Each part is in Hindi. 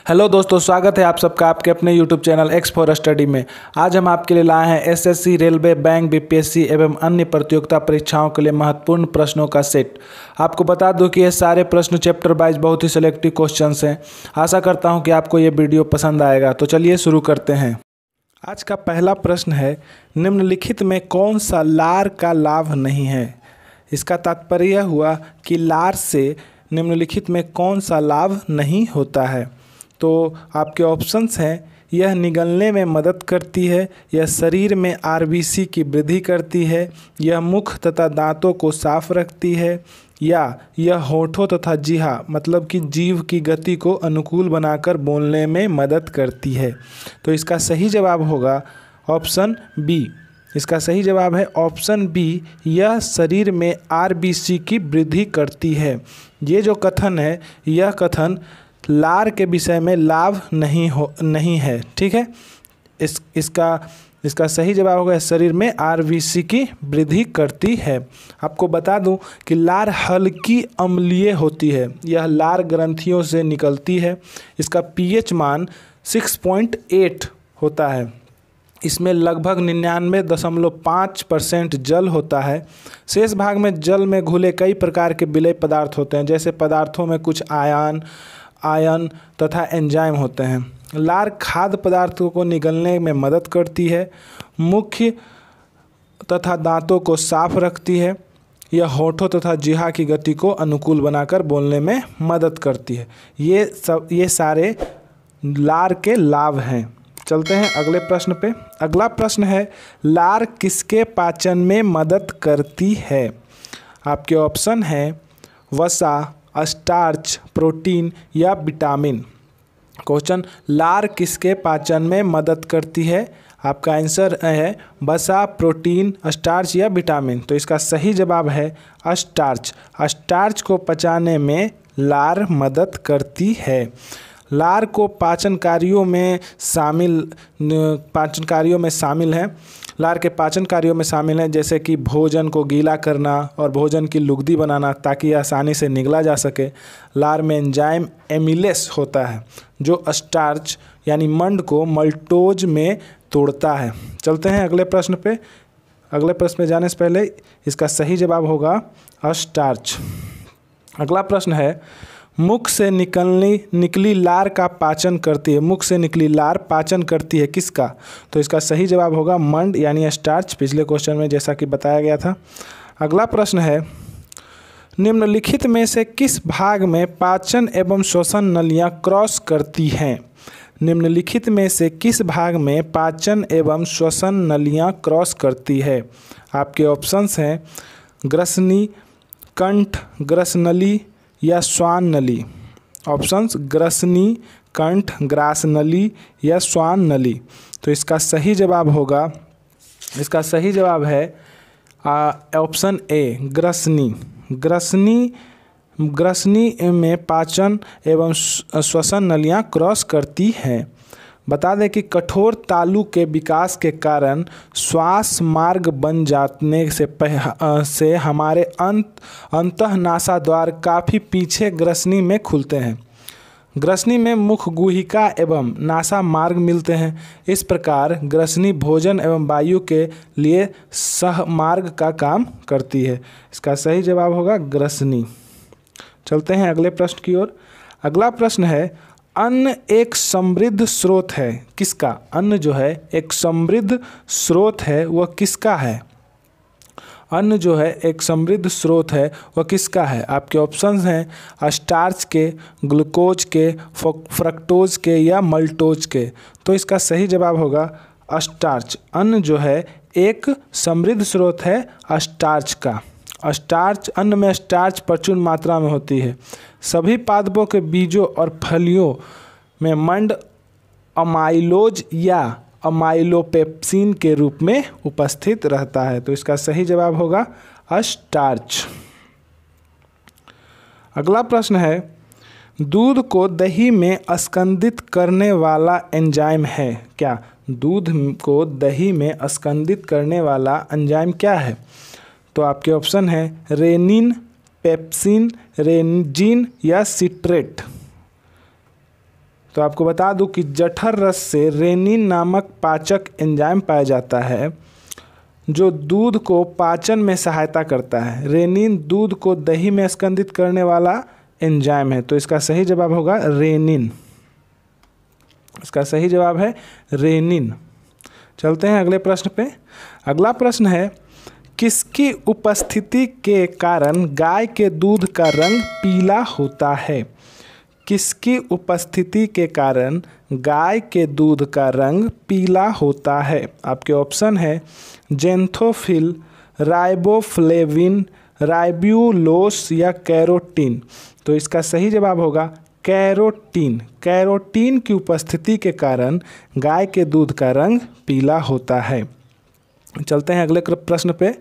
हेलो दोस्तों, स्वागत है आप सबका आपके अपने YouTube channel x for study में। आज हम आपके लिए लाए हैं एसएससी, रेलवे, बैंक, बीपीएससी एवं अन्य प्रतियोगिता परीक्षाओं के लिए महत्वपूर्ण प्रश्नों का सेट। आपको बता दूं कि ये सारे प्रश्न चैप्टर वाइज बहुत ही सिलेक्टिव क्वेश्चंस हैं। आशा करता हूं कि आपको ये वीडियो पसंद आएगा। तो चलिए शुरू करते हैं। आज का पहला प्रश्न है, निम्नलिखित में कौन सा लार का लाभ नहीं है। इसका तात्पर्य हुआ कि लार से निम्नलिखित में कौन सा लाभ नहीं होता है। तो आपके ऑप्शंस हैं, यह निगलने में मदद करती है, यह शरीर में आरबीसी की वृद्धि करती है, यह मुख तथा दांतों को साफ रखती है, या यह होठों तथा जिह्वा मतलब कि जीभ की गति को अनुकूल बनाकर बोलने में मदद करती है। तो इसका सही जवाब होगा ऑप्शन बी। इसका सही जवाब है ऑप्शन बी, यह शरीर में आरबीसी की वृद्धि करती है। ये जो कथन है, यह कथन लार के विषय में लाभ नहीं है। ठीक है, इसका सही जवाब होगा शरीर में आरबीसी की वृद्धि करती है। आपको बता दूं कि लार हल्की अम्लीय होती है, यह लार ग्रंथियों से निकलती है। इसका पीएच मान 6.8 होता है। इसमें लगभग 99.5% जल होता है। शेष भाग में जल में घुले कई प्रकार के विलेय पदार्थ होते हैं, जैसे पदार्थों में कुछ आयन तथा एंजाइम होते हैं। लार खाद्य पदार्थों को निगलने में मदद करती है, मुख्य तथा दांतों को साफ रखती है, यह होठों तथा जिह्वा की गति को अनुकूल बनाकर बोलने में मदद करती है। ये सारे लार के लाभ हैं। चलते हैं अगले प्रश्न पे। अगला प्रश्न है, लार किसके पाचन में मदद करती है। आपके ऑप्शन हैं वसा, स्टार्च, प्रोटीन या विटामिन। क्वेश्चन, लार किसके पाचन में मदद करती है। आपका आंसर है वसा, प्रोटीन, स्टार्च या विटामिन। तो इसका सही जवाब है स्टार्च। स्टार्च को पचाने में लार मदद करती है। लार को पाचन कार्यों में शामिल है। लार के पाचन कार्यों में शामिल हैं, जैसे कि भोजन को गीला करना और भोजन की लुगदी बनाना ताकि आसानी से निगला जा सके। लार में एंजाइम एमिलेस होता है जो स्टार्च यानी मंड को मल्टोज में तोड़ता है। चलते हैं अगले प्रश्न पे। अगले प्रश्न पे जाने से पहले इसका सही जवाब होगा स्टार्च। अगला प्रश्न है, मुख से निकली लार का पाचन करती है। मुख से निकली लार पाचन करती है किसका। तो इसका सही जवाब होगा मंड यानी स्टार्च, पिछले क्वेश्चन में जैसा कि बताया गया था। अगला प्रश्न है, निम्नलिखित में से किस भाग में पाचन एवं श्वसन नलियां क्रॉस करती हैं। निम्नलिखित में से किस भाग में पाचन एवं श्वसन नलियां क्रॉस करती है। आपके ऑप्शंस हैं ग्रसनी, कंठ, ग्रसनली या श्वान नली। ऑप्शंस ग्रसनी, कंठ, ग्रास नली या श्वान नली। तो इसका सही जवाब है ऑप्शन ए, ग्रसनी। ग्रसनी में पाचन एवं श्वसन नलियां क्रॉस करती हैं। बता दें कि कठोर तालु के विकास के कारण श्वास मार्ग बन जाने से हमारे अंतःनासा द्वार काफ़ी पीछे ग्रसनी में खुलते हैं। ग्रसनी में मुख गुहिका एवं नासा मार्ग मिलते हैं। इस प्रकार ग्रसनी भोजन एवं वायु के लिए सहमार्ग का काम करती है। इसका सही जवाब होगा ग्रसनी। चलते हैं अगले प्रश्न की ओर। अगला प्रश्न है, अन्न एक समृद्ध स्रोत है किसका। अन्न जो है एक समृद्ध स्रोत है, वह किसका है। अन्न जो है एक समृद्ध स्रोत है, वह किसका है। आपके ऑप्शंस हैं स्टार्च के, ग्लूकोज के, फ्रक्टोज के या मल्टोज के। तो इसका सही जवाब होगा स्टार्च। अन्न जो है एक समृद्ध स्रोत है स्टार्च का। अन्न में स्टार्च प्रचुर मात्रा में होती है। सभी पादपों के बीजों और फलियों में मंड अमाइलोज या अमाइलोपेप्सिन के रूप में उपस्थित रहता है। तो इसका सही जवाब होगा स्टार्च। अगला प्रश्न है, दूध को दही में स्कंदित करने वाला एंजाइम है क्या। दूध को दही में स्कंदित करने वाला एंजाइम क्या है। तो आपके ऑप्शन है रेनिन, पेप्सिन, रेंजिन या सिट्रेट। तो आपको बता दूं कि जठर रस से रेनिन नामक पाचक एंजाइम पाया जाता है जो दूध को पाचन में सहायता करता है। रेनिन दूध को दही में स्कंदित करने वाला एंजाइम है। तो इसका सही जवाब होगा रेनिन। इसका सही जवाब है रेनिन। चलते हैं अगले प्रश्न पे। अगला प्रश्न है, किसकी उपस्थिति के कारण गाय के दूध का रंग पीला होता है? किसकी उपस्थिति के कारण गाय के दूध का रंग पीला होता है? आपके ऑप्शन है जेंथोफिल, राइबोफ्लेविन, राइब्यूलोस या कैरोटीन। तो इसका सही जवाब होगा कैरोटीन। कैरोटीन की उपस्थिति के कारण गाय के दूध का रंग पीला होता है। चलते हैं अगले प्रश्न पे।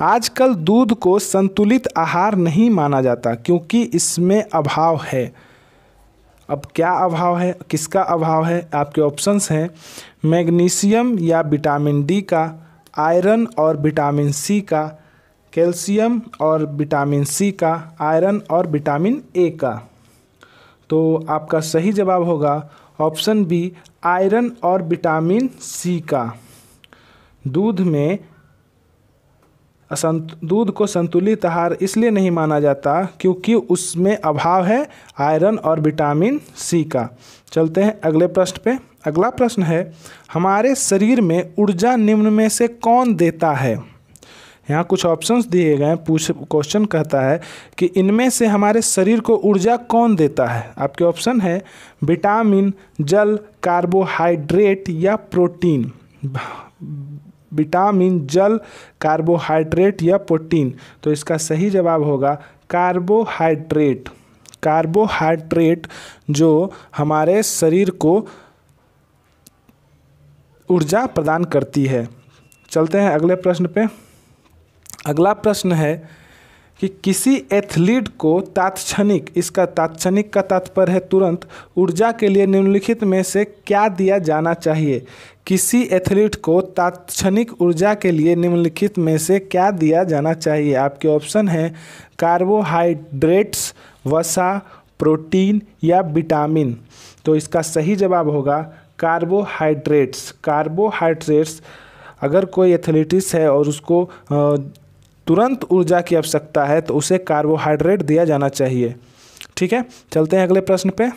आजकल दूध को संतुलित आहार नहीं माना जाता क्योंकि इसमें अभाव है। अब क्या अभाव है, किसका अभाव है? आपके ऑप्शंस हैं मैग्नीशियम या विटामिन डी का, आयरन और विटामिन सी का, कैल्शियम और विटामिन सी का, आयरन और विटामिन ए का। तो आपका सही जवाब होगा ऑप्शन बी, आयरन और विटामिन सी का। दूध को संतुलित आहार इसलिए नहीं माना जाता क्योंकि उसमें अभाव है आयरन और विटामिन सी का। चलते हैं अगले प्रश्न पे। अगला प्रश्न है, हमारे शरीर में ऊर्जा निम्न में से कौन देता है? यहाँ कुछ ऑप्शंस दिए गए हैं। क्वेश्चन कहता है कि इनमें से हमारे शरीर को ऊर्जा कौन देता है? आपके ऑप्शन है विटामिन, जल, कार्बोहाइड्रेट या प्रोटीन। विटामिन, जल, कार्बोहाइड्रेट या प्रोटीन। तो इसका सही जवाब होगा कार्बोहाइड्रेट। कार्बोहाइड्रेट जो हमारे शरीर को ऊर्जा प्रदान करती है। चलते हैं अगले प्रश्न पे। अगला प्रश्न है कि किसी एथलीट को तात्क्षणिक, इसका तात्क्षणिक का तात्पर्य है तुरंत, ऊर्जा के लिए निम्नलिखित में से क्या दिया जाना चाहिए? किसी एथलीट को तात्क्षणिक ऊर्जा के लिए निम्नलिखित में से क्या दिया जाना चाहिए? आपके ऑप्शन हैं कार्बोहाइड्रेट्स, वसा, प्रोटीन या विटामिन। तो इसका सही जवाब होगा कार्बोहाइड्रेट्स। कार्बोहाइड्रेट्स, अगर कोई एथलीटिस है और उसको तुरंत ऊर्जा की आवश्यकता है तो उसे कार्बोहाइड्रेट दिया जाना चाहिए। ठीक है, चलते हैं अगले प्रश्न पे।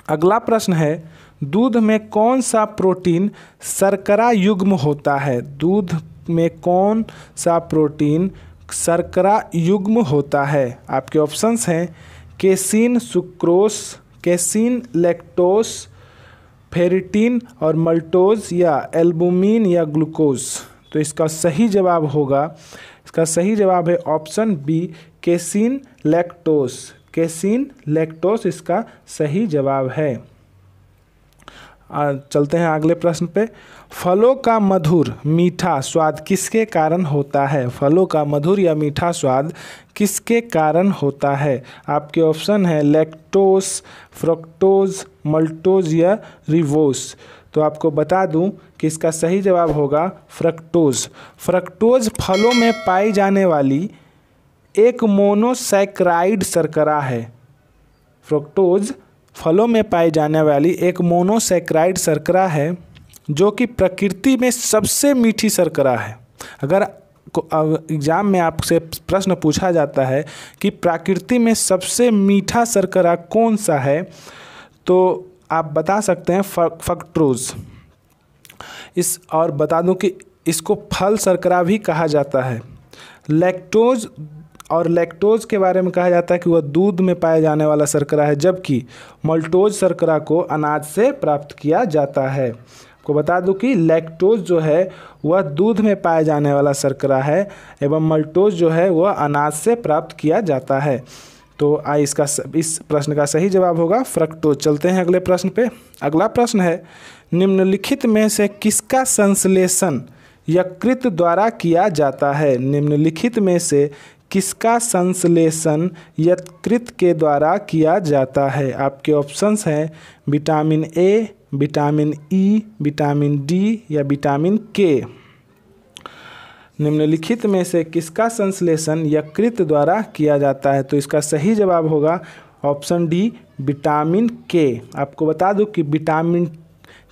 अगला प्रश्न है, दूध में कौन सा प्रोटीन शर्करा युग्म होता है? दूध में कौन सा प्रोटीन शर्करा युग्म होता है? आपके ऑप्शंस हैं casein, sucrose, casein, lactose, ferritin और मल्टोज या एल्बुमिन या ग्लूकोज। तो इसका सही जवाब होगा, इसका सही जवाब है option B, casein lactose. Casein lactose इसका सही जवाब है। चलते हैं अगले प्रश्न पे। फलों का मधुर मीठा स्वाद किसके कारण होता है? फलों का मधुर या मीठा स्वाद किसके कारण होता है? आपके ऑप्शन है लैक्टोस, फ्रक्टोज, मल्टोज या रिवोस। तो आपको बता दूं कि इसका सही जवाब होगा फ्रक्टोज। फ्रक्टोज फलों में पाई जाने वाली एक मोनोसैकराइड शर्करा है। फ्रक्टोज फलों में पाई जाने वाली एक मोनोसैकराइड शर्करा है जो कि प्रकृति में सबसे मीठी शर्करा है। अगर एग्जाम में आपसे प्रश्न पूछा जाता है कि प्रकृति में सबसे मीठा शर्करा कौन सा है, तो आप बता सकते हैं फ्रक्टोज। और बता दूं कि इसको फल शर्करा भी कहा जाता है। लैक्टोज और लैक्टोज के बारे में कहा जाता है कि वह दूध में पाया जाने वाला शर्करा है, जबकि मल्टोज शर्करा को अनाज से प्राप्त किया जाता है। आपको बता दूं कि लैक्टोज जो है वह दूध में पाया जाने वाला शर्करा है एवं मल्टोज जो है वह अनाज से प्राप्त किया जाता है। तो इस प्रश्न का सही जवाब होगा फ्रक्टोज। चलते हैं अगले प्रश्न पे। अगला प्रश्न है, निम्नलिखित में से किसका संश्लेषण यकृत द्वारा किया जाता है? निम्नलिखित में से किसका संश्लेषण यकृत के द्वारा किया जाता है? आपके ऑप्शंस हैं vitamin A, vitamin E, vitamin D या विटामिन के। निम्नलिखित में से किसका संश्लेषण यकृत द्वारा किया जाता है? तो इसका सही जवाब होगा ऑप्शन डी, विटामिन के। आपको बता दूं कि विटामिन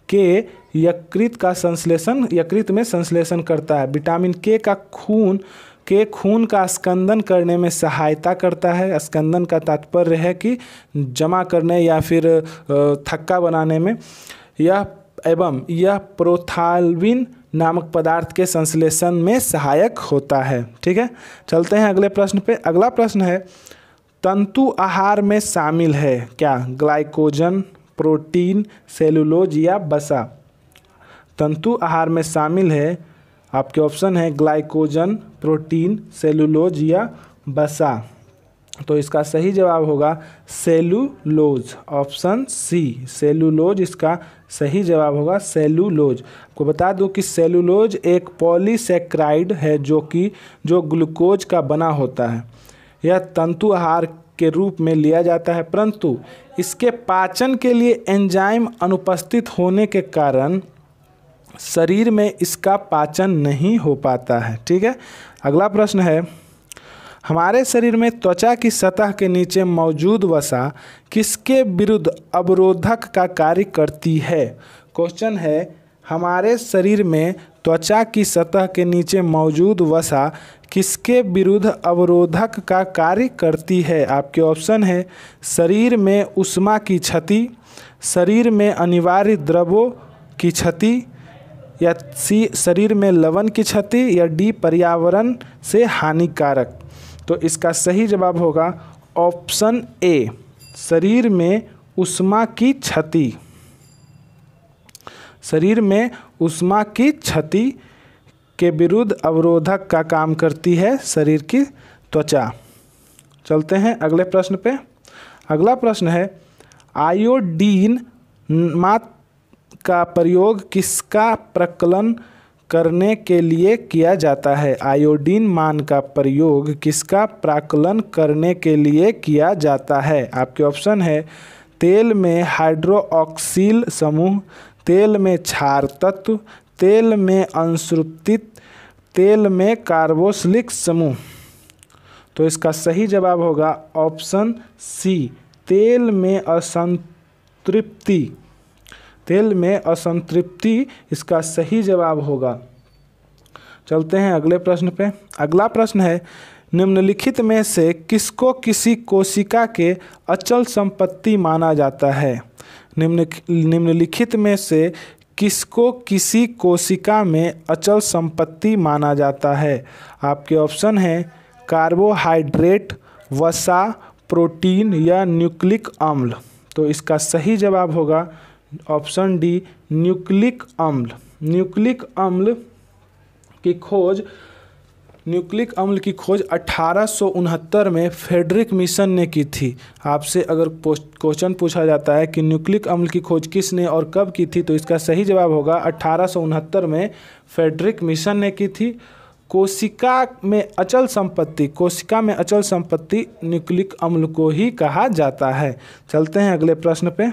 के यकृत में संश्लेषण करता है। विटामिन के का खून का स्कंदन करने में सहायता करता है। स्कंदन का तात्पर्य है कि जमा करने या फिर थक्का बनाने में। यह प्रोथाल्विन नामक पदार्थ के संश्लेषण में सहायक होता है। ठीक है, चलते हैं अगले प्रश्न पे। अगला प्रश्न है, तंतु आहार में शामिल है क्या? ग्लाइकोजन, प्रोटीन, सेलुलोज या वसा? तंतु आहार में शामिल है, आपके ऑप्शन है ग्लाइकोजन, प्रोटीन, सेलुलोज या वसा। तो इसका सही जवाब होगा सेलुलोज, ऑप्शन सी, सेलुलोज इसका सही जवाब होगा, सेलुलोज। आपको बता दूं कि सेलुलोज एक पॉलीसेक्राइड है जो ग्लूकोज का बना होता है। यह तंतु आहार के रूप में लिया जाता है, परंतु इसके पाचन के लिए एंजाइम अनुपस्थित होने के कारण शरीर में इसका पाचन नहीं हो पाता है। ठीक है, अगला प्रश्न है, हमारे शरीर में त्वचा की सतह के नीचे मौजूद वसा किसके विरुद्ध अवरोधक का कार्य करती है? क्वेश्चन है, हमारे शरीर में त्वचा की सतह के नीचे मौजूद वसा किसके विरुद्ध अवरोधक का कार्य करती है? आपके ऑप्शन है शरीर में ऊष्मा की क्षति, शरीर में अनिवार्य द्रव्यों की क्षति, या सी शरीर में लवण की क्षति, या डी पर्यावरण से हानिकारक। तो इसका सही जवाब होगा ऑप्शन ए, शरीर में ऊष्मा की क्षति। शरीर में ऊष्मा की क्षति के विरुद्ध अवरोधक का काम करती है शरीर की त्वचा। चलते हैं अगले प्रश्न पे। अगला प्रश्न है, आयोडीन का प्रयोग किसका प्रकलन करने के लिए किया जाता है? आयोडीन मान का प्रयोग किसका प्राकलन करने के लिए किया जाता है? आपके ऑप्शन है तेल में हाइड्रोक्सिल समूह, तेल में क्षार तत्व, तेल में अंशुत्रित, तेल में कार्बोक्सिलिक समूह। तो इसका सही जवाब होगा ऑप्शन सी, तेल में असंतृप्ति। तेल में असंतृप्ति इसका सही जवाब होगा। चलते हैं अगले प्रश्न पे। अगला प्रश्न है, निम्नलिखित में से किसको किसी कोशिका के अचल संपत्ति माना जाता है? निम्नलिखित में से किसको किसी कोशिका में अचल संपत्ति माना जाता है? आपके ऑप्शन हैं कार्बोहाइड्रेट, वसा, प्रोटीन या न्यूक्लिक अम्ल। तो इसका सही जवाब होगा ऑप्शन डी, न्यूक्लिक अम्ल। न्यूक्लिक अम्ल की खोज 1869 में फ्रेडरिक मिशन ने की थी। आपसे अगर क्वेश्चन पूछा जाता है कि न्यूक्लिक अम्ल की खोज किसने और कब की थी, तो इसका सही जवाब होगा 1869 में फ्रेडरिक मिशन ने की थी। कोशिका में अचल संपत्ति न्यूक्लिक अम्ल को ही कहा जाता है। चलते हैं अगले प्रश्न पे।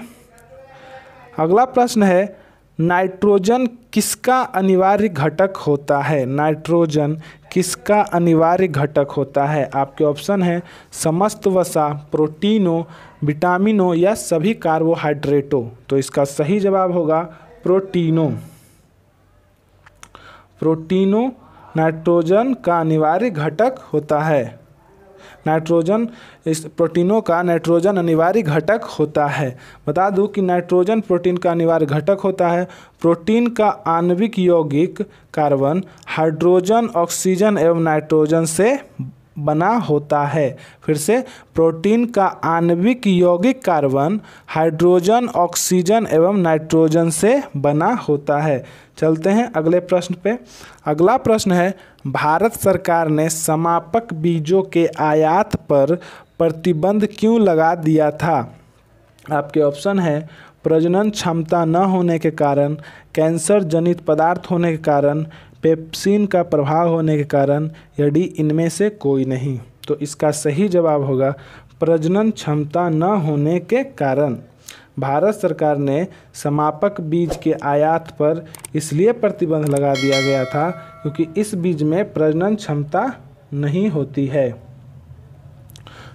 अगला प्रश्न है, नाइट्रोजन किसका अनिवार्य घटक होता है? नाइट्रोजन किसका अनिवार्य घटक होता है? आपके ऑप्शन है समस्त वसा, प्रोटीनों, विटामिनों या सभी कार्बोहाइड्रेटों। तो इसका सही जवाब होगा प्रोटीनों। प्रोटीनों नाइट्रोजन का अनिवार्य घटक होता है। प्रोटीनों का नाइट्रोजन अनिवार्य घटक होता है। बता दूं कि नाइट्रोजन प्रोटीन का अनिवार्य घटक होता है। प्रोटीन का आणविक यौगिक कार्बन, हाइड्रोजन, ऑक्सीजन एवं नाइट्रोजन से बना होता है। फिर से, प्रोटीन का आणविक यौगिक कार्बन, हाइड्रोजन, ऑक्सीजन एवं नाइट्रोजन से बना होता है। चलते हैं अगले प्रश्न पे। अगला प्रश्न है, भारत सरकार ने समापक बीजों के आयात पर प्रतिबंध क्यों लगा दिया था? आपके ऑप्शन है प्रजनन क्षमता न होने के कारण, कैंसर जनित पदार्थ होने के कारण, पेप्सिन का प्रभाव होने के कारण, यदि इनमें से कोई नहीं। तो इसका सही जवाब होगा प्रजनन क्षमता न होने के कारण। भारत सरकार ने समापक बीज के आयात पर इसलिए प्रतिबंध लगा दिया गया था क्योंकि इस बीज में प्रजनन क्षमता नहीं होती है।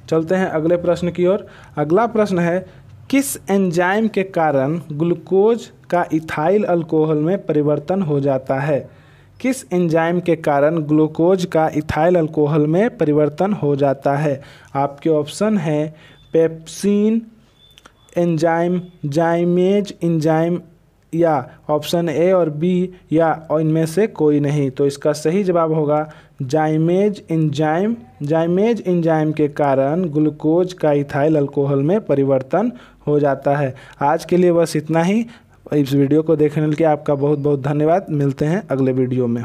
चलते हैं अगले प्रश्न की ओर। अगला प्रश्न है, किस एंजाइम के कारण ग्लूकोज का इथाइल अल्कोहल में परिवर्तन हो जाता है? किस एंजाइम के कारण ग्लूकोज का इथाइल अल्कोहल में परिवर्तन हो जाता है? आपके ऑप्शन हैं पेप्सिन एंजाइम, जाइमेज एंजाइम, या ऑप्शन ए और बी, या इनमें से कोई नहीं। तो इसका सही जवाब होगा जाइमेज एंजाइम। जाइमेज एंजाइम के कारण ग्लूकोज का इथाइल अल्कोहल में परिवर्तन हो जाता है। आज के लिए बस इतना ही। इस वीडियो को देखने के लिए आपका बहुत बहुत धन्यवाद। मिलते हैं अगले वीडियो में।